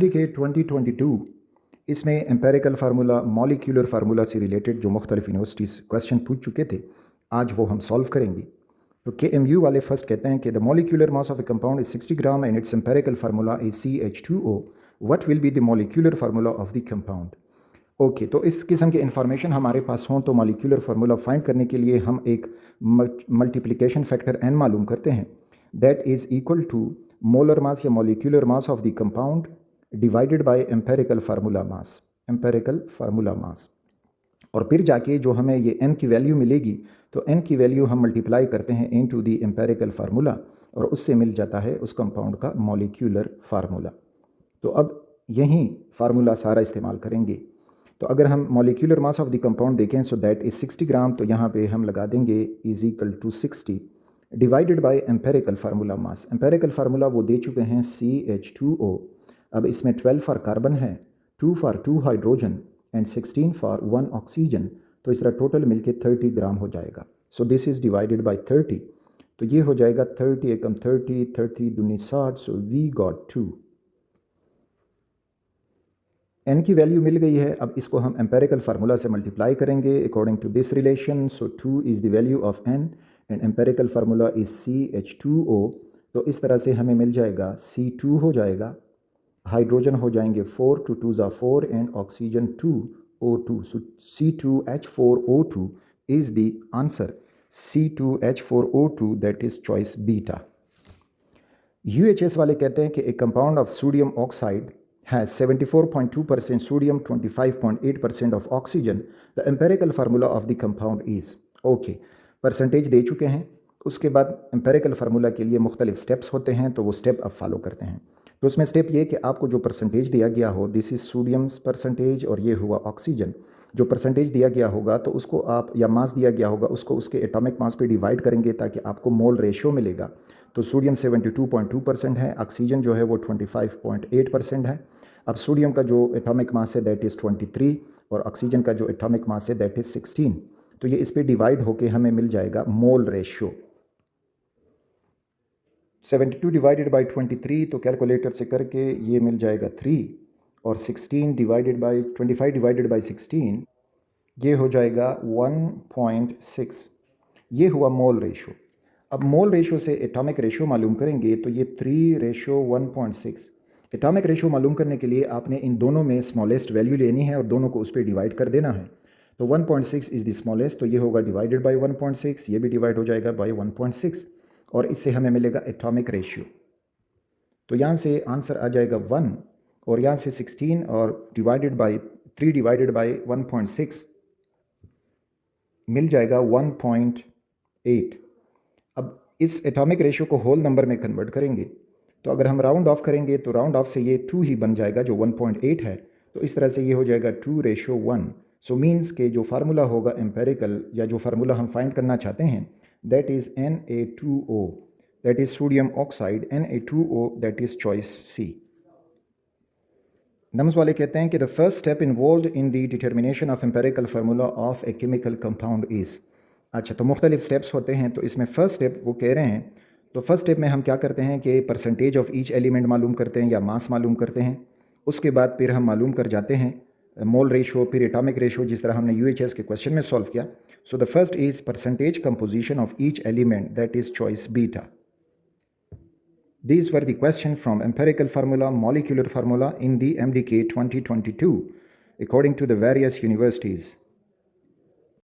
MDK 2022 इसमें empirical formula molecular formula से related जो मुख्तलिफ यूनिवर्सिटीज़ क्वेश्चन पूछ चुके थे, आज वो हम सॉल्व करेंगे। तो KMU वाले फर्स्ट कहते हैं कि the molecular mass of A compound is 60 gram and it's empirical formula is CH2O। What will be the molecular formula of the compound. Okay, तो इस किस्म के इन्फॉर्मेशन हमारे पास हों तो मॉलिक्यूलर फार्मूला फाइंड करने के लिए हम एक मल्टीप्लिकेशन फैक्टर n मालूम करते हैं, that is equal to molar mass या molecular mass of the compound divided by empirical formula mass. और फिर जाके जो हमें ये n की वैल्यू मिलेगी तो n की वैल्यू हम मल्टीप्लाई करते हैं इनटू द एम्पेरिकल फार्मूला और उससे मिल जाता है उस कंपाउंड का मॉलिक्यूलर फार्मूला। तो अब यही फार्मूला सारा इस्तेमाल करेंगे। तो अगर हम molecular mass of the compound देखें सो दैट इज़ 60 ग्राम, तो यहाँ पे हम लगा देंगे is equal to 60 divided by empirical formula mass. Empirical formula वो दे चुके हैं CH2O। अब इसमें 12 फॉर कार्बन है, 2 for 2 hydrogen and 16 for 1 oxygen. तो इस तरह टोटल मिलके 30 ग्राम हो जाएगा। So this is divided by 30, तो ये हो जाएगा 30 एकम 30, 30 दूनी 60। So we got 2। n की वैल्यू मिल गई है। अब इसको हम एम्पेरिकल फार्मूला से मल्टीप्लाई करेंगे according to this relation. So 2 is the value of n and empirical formula is CH2O। तो इस तरह से हमें मिल जाएगा C2 हो जाएगा, हाइड्रोजन हो जाएंगे 4, 2 2 ज़ा 4 and oxygen 2O2। So C2H4O2 is the answer, C2H4O2 that is choice beta. UHS वाले कहते हैं कि एक compound of sodium oxide has 74.2% sodium, 25.8% of oxygen. The empirical formula of the compound is okay। Percentage दे चुके हैं, उसके बाद एम्पेरिकल फार्मूला के लिए मुख्तलिफ स्टेप्स होते हैं, तो वो स्टेप अब फॉलो करते हैं। तो उसमें स्टेप ये कि आपको जो परसेंटेज दिया गया हो, दिस इज़ सोडियम्स परसेंटेज और ये हुआ ऑक्सीजन। जो परसेंटेज दिया गया होगा तो उसको आप, या मास दिया गया होगा उसको उसके एटॉमिक मास पे डिवाइड करेंगे ताकि आपको मोल रेशियो मिलेगा। तो सोडियम 72.2% है, ऑक्सीजन जो है वो 25.8% है। अब सोडियम का जो एटॉमिक मास है दैट इज़ 23 और ऑक्सीजन का जो एटॉमिक मास है दैट इज़ 16। तो ये इस पे डिवाइड होके हमें मिल जाएगा मोल रेशियो। 72 डिवाइडेड बाई 23, तो कैलकुलेटर से करके ये मिल जाएगा 3, और 16 डिवाइडेड बाई 25 डिवाइडेड बाई 16 ये हो जाएगा 1.6। ये हुआ मोल रेशियो। अब मोल रेशियो से एटॉमिक रेशियो मालूम करेंगे तो ये 3:1.6। एटॉमिक रेशियो मालूम करने के लिए आपने इन दोनों में स्मॉलेस्ट वैल्यू लेनी है और दोनों को उस पर डिवाइड कर देना है। तो 1.6 इज़ द स्मॉलेस्ट, तो ये होगा डिवाइडेड बाय 1.6, ये भी डिवाइड हो जाएगा बाय 1.6 और इससे हमें मिलेगा एटॉमिक रेशियो। तो यहाँ से आंसर आ जाएगा 1 और यहाँ से 16 और डिवाइडेड बाय 3 डिवाइडेड बाय 1.6 मिल जाएगा 1.8। अब इस एटॉमिक रेशियो को होल नंबर में कन्वर्ट करेंगे, तो अगर हम राउंड ऑफ करेंगे तो राउंड ऑफ से ये 2 ही बन जाएगा जो 1.8 है। तो इस तरह से ये हो जाएगा 2:1। सो मीन्स के जो फार्मूला होगा एम्पेरिकल, या जो फार्मूला हम फाइंड करना चाहते हैं, that is Na2O, that is sodium oxide, Na2O that is choice C. नम्स वाले कहते हैं कि the first step involve in the determination of empirical formula of a chemical compound is. अच्छा, तो मुख्तलिफ स्टेप्स होते हैं, तो इसमें फ़र्स्ट स्टेप वो कह रहे हैं, तो फर्स्ट स्टेप में हम क्या करते हैं कि परसेंटेज ऑफ ईच एलिमेंट मालूम करते हैं या मास मालूम करते हैं। उसके बाद फिर हम मालूम कर जाते हैं मोल रेशो, फिर एटॉमिक रेशो, जिस तरह हमने UHS के क्वेश्चन में सॉल्व किया। So the first is percentage composition of each element, that is choice beta. These were the questions from empirical formula, molecular formula in the MDK 2022 according to the various universities.